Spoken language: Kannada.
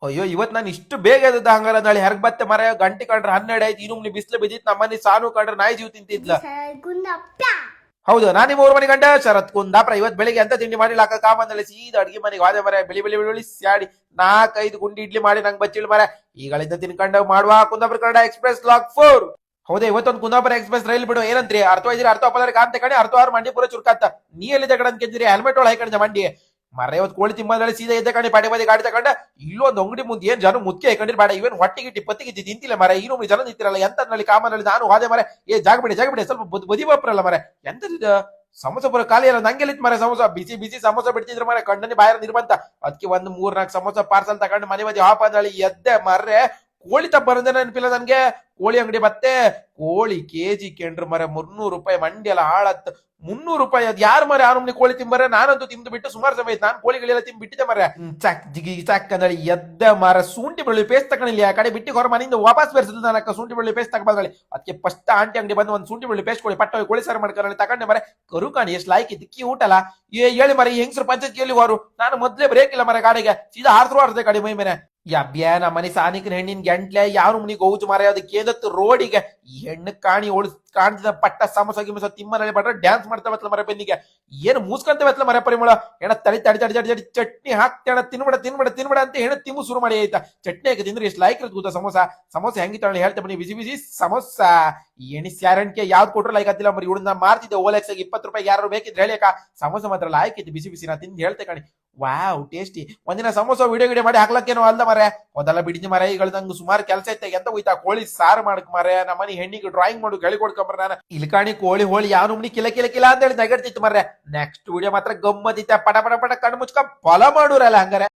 ಅಯ್ಯೋ ಇವತ್ ನಾನು ಇಷ್ಟು ಬೇಗ ಎದ್ದ ಹಂಗಲ್ಲ ನಾಳೆ ಹೆರ್ಗ್ ಬತ್ತೆ ಮರ ಗಂಟೆ ಕಂಡ್ರೆ 12 ಆಯ್ತು ಇನ್ನು ಬಿಸ್ಲು ಬಿದ್ದಿತ್ತು ನಮ್ಮನೆ ಸಾನು ಕಂಡ್ರೆ ನಾಯಿ ಜೀವ ತಿಂತಿದ್ಲ. ಹೌದು ನಾನು 3 ಮನೆ ಗಂಡ ಶರತ್ ಕುಂದಾಪುರ ಇವತ್ ಬೆಳಿಗ್ಗೆ ಅಂತ ತಿಂಡಿ ಮಾಡಿ ಲಾಕ ಕಾಮಂದಲ್ಲಿ ಸೀದಾ ಅಡ್ಗೆ ಮನೆಗೆ ವಾದೆ ಮರ ಬಿಳಿ ಬಿಳಿ ಬಿಳಿ ಸ್ಯಾಡಿ 4-5 ಗುಂಡಿ ಇಡ್ಲಿ ಮಾಡಿ ನಂಗೆ ಬಚ್ಚಿಳು ಮರ ಈಗಳಿಂದ ತಿನ್ಕೊಂಡು ಮಾಡುವ ಕುಂದಾಪುರ ಕನ್ನಡ ಎಕ್ಸ್ಪ್ರೆಸ್ ಲಾಕ್ 4. ಹೌದಾ ಇವತ್ತೊಂದು ಕುಂದಾಪುರ ಎಕ್ಸ್ಪ್ರೆಸ್ ರೈಲ್ ಬಿಡು ಏನಂತ್ರಿ ಅರ್ಥ ಅಪ್ಪದಾರೆ ಕಾಂತ ಕಣೆ ಅರ್ಥ ಮಂಡಿ ಪೂರ ಚುರ್ಕಂತ ನೀ ಎಲ್ಲಿದ್ದ ಕಡೆ ಅಂತ ಹೆಲ್ಮೆಟ್ ಒಳಗೆ ಹಾಕೊಂಡ ಮಂಡಿ ಮರ ಇವತ್ತು ಕೋಳಿ ತಿಂಬಂದ್ರೆ ಸೀದಾ ಎದ್ದ ಕಣೆ ಪಾಡಿ ಮದಿ ಗಾಡಿ ತಗೊಂಡ ಇಲ್ಲೊಂದು ಅಂಗಡಿ ಮುಂದೆ ಏನ್ ಜನ ಮುತ್ಕೆ ಹಾಕೊಂಡಿರ್ ಬೇಡ ಇವನ್ ಹೊಟ್ಟಿಗಿಟ್ಟಿ ಪತ್ತಿಗಿಟ್ಟಿ ತಿಂತಿಲ್ಲ ಮರ ಈ ಜನ ನಿಂತಿರಲ್ಲ ಎಂತಲ್ಲಿ ಕಾಮನಲ್ಲಿ ನಾನು ಹೋದೆ ಮರ ಜಾಗ ಬಿಡಿ ಸ್ವಲ್ಪ ಬದಿ ಬಾಪ್ರಲ್ಲ ಮರ ಎಂತದ ಸಮೋಸ ಪುರ ಖಾಲಿ ಅಲ್ಲ ನಂಗೆಲ್ಲಿತ್ತು ಮರ ಸಮೋಸ ಬಿಸಿ ಬಿಸಿ ಸಮೋಸ ಬಿಡ್ತಿದ್ರು ಮರ ಕಣ್ಣನಿ ಬಾಯರ್ ನಿರ್ಬಂತ ಅದಕ್ಕೆ 1-3-4 ಸಮೋಸ ಪಾರ್ಸಲ್ ತಗೊಂಡು ಮನೆ ಮದಿ ಹಾಪ್ ಅಂದಳಿ ಎದ್ದೆ ಮರ್ರೆ ಕೋಳಿ ತಪ್ಪ ಬರಂದೆ ನೆನಪಿಲ್ಲ ನನ್ಗೆ ಕೋಳಿ ಅಂಗಡಿ ಬತ್ತೆ ಕೋಳಿ ಕೆಜಿ ಕೇಂದ್ರ ಮರ 300 ರೂಪಾಯಿ ಮಂಡಿ ಎಲ್ಲ ಹಾಳತ್ 300 ರೂಪಾಯಿ ಅದ್ ಯಾರು ಮರ ಯಾರು ಕೋಳಿ ತಿಂಬರ ನಾನಂತೂ ತಿಂದು ಬಿಟ್ಟು ಸುಮಾರು ಸಮಯ ನಾನು ಕೋಳಿಗಳೆಲ್ಲ ತಿಂದು ಬಿಟ್ಟಿದ್ದೆ ಮರ ಚಕ್ ಜಿಗಿ ಚಕ್ ಅಂದ್ರೆ ಎದ್ದ ಮರ ಶುಂಠಿ ಬೆಳ್ಳುಳ್ಳಿ ಪೇಸ್ಟ್ ತಗೊಂಡಿಲ್ಲ ಆ ಕಡೆ ಬಿಟ್ಟು ಹೊರ ಮನೆಯಿಂದ ವಾಪಸ್ ಬೆರೆಸಿದ್ರು ನನಕ ಶುಂಠಿ ಬೆಳ್ಳುಳ್ಳಿ ಪೇಸ್ಟ್ ತಗೊಂಡ್ಬಂದ್ರಲ್ಲಿ ಅದಕ್ಕೆ ಫಸ್ಟ್ ಆಂಟಿ ಅಂಗಡಿ ಬಂದು ಒಂದು ಶುಂಠಿ ಬೆಳ್ಳುಳ್ಳಿ ಪೇಸ್ಟ್ ಕೊಡಿ ಪಟ್ಟ ಕೋಳಿ ಸಾರು ಮಾಡ್ಕೊಂಡು ತಗೊಂಡೆ ಮರ ಕರು ಕಾಣಿ ಎಷ್ಟು ಲಾಯ್ಕ್ ಇದ್ದಕ್ಕಿ ಊಟಲ್ಲ ಹೇಳಿ ಮರ ಹೆಂಗ್ಸರು ಪಂಚಾಯತ್ ಹೋರು ನಾನು ಮೊದ್ಲೇ ಬ್ರೇಕ್ ಇಲ್ಲ ಮರ ಗಾಡಿಗೆ ಸೀದಾ ಆರ್ಸದೆ ಗಾಡಿ ಮೈ ಮೇಲೆ ಯಬ್ಬ್ಯಾ ನಮ್ಮ ಮನೆ ಸಾನಿಕನ ಹೆಣ್ಣಿನ ಗಂಟ್ಲೆ ಯಾವ ಮನಿಗೆ ಗೌಜು ಮಾರ ಅದಕ್ಕೆ ಏನತ್ತು ರೋಡಿಗೆ ಈ ಹೆಣ್ಣು ಕಾಣಿ ಕಾಣ್ತಿದ ಪಟ್ಟ ಸಮೋಸ ಗಿಮಸ ತಿಮ್ಮನಲ್ಲಿ ಬಟ್ರೆ ಡ್ಯಾನ್ಸ್ ಮಾಡ್ತಾವತ್ಲ ಮರ ಬೆನ್ನಿಗೆ ಏನು ಮೂಸ್ಕೊಂತವತ್ಲ ಮರ ಪರಿಮಳ ಹೆಣ ತಡಿ ತಡಿ ತಡಿ ತಡಿ ತಡಿ ಚಟ್ನಿ ಹಾಕ್ತೇಣ ತಿನ್ಬೇಡ ಅಂತ ಹೆಣ ತಿಂಬು ಶುರು ಮಾಡಿ ಆಯ್ತಾ ಚಟ್ನಿ ಹಾಕಿ ತಿಂದ್ರೆ ಎಷ್ಟು ಲಾಯ್ಕ್ ಇರುತ್ತೆ ಗೊತ್ತಾ ಸಮೋಸ ಹೆಂಗಿತ್ತ ಹೇಳ್ತಾ ಬನ್ನಿ ಬಿಸಿ ಬಿಸಿ ಸಮೋಸ ಎಣಿ ಸ್ಯಾರಂಟ್ಗೆ ಯಾವ್ದು ಕೊಟ್ರು ಲೈಕ್ ಆತಿಲ್ಲ ಮರಿ ಇವ್ನ ಮಾರ್ತಿದ್ದೆ ಓಲೆಕ್ಸ್ 20 ರೂಪಾಯಿ ಯಾರು ಬೇಕಿದ್ರೆ ಹೇಳಿಯಕ ಸಮೋಸ ಮಾತ್ರ ಲಾಯ್ಕ್ ಇತ್ತು ಬಿಸಿ ಬಿಸಿ ನಾ ತಿಂದು ಹೇಳ್ತೆ ಕಣಿ ವಾವ್ ಟೇಸ್ಟಿ ಒಂದಿನ ಸಮೋಸ ವಿಡಿಯೋ ಮಾಡಿ ಹಾಕ್ಲಕ್ಕೇನೋ ಅಲ್ದ ಮರ ಮೊದಲ ಬಿಡಿದ ಮರ ಈಗಳ್ದಂಗ ಸುಮಾರು ಕೆಲಸ ಐತೆ ಎಂತ ಹೋಯ್ತಾ ಕೋಳಿ ಸಾರು ಮಾಡಕ್ ಮರ ನಮ್ಮನಿ ಹೆಣ್ಣಿಗೆ ಡ್ರಾಯಿಂಗ್ ಮಾಡು ಗಳಿ ಕೊಡ್ಕೊಂಬರ ನಾನು ಇಲ್ಕಾಣಿ ಕೋಳಿ ಹೋಳಿ ಯಾವ ನುಮ್ನಿ ಕಿಲ ಅಂತ ಹೇಳಿ ನಗಡ್ತಿತ್ತು ಮರ್ರೆ ನೆಕ್ಸ್ಟ್ ವಿಡಿಯೋ ಮಾತ್ರ ಗಮ್ಮದಿತ್ತ ಪಟ ಪಟ ಪಟ ಕಣ್ಣು ಮುಚ್ಕ ಫಾಲೋ ಮಾಡೋರಲ್ಲ ಹಂಗಾರೆ.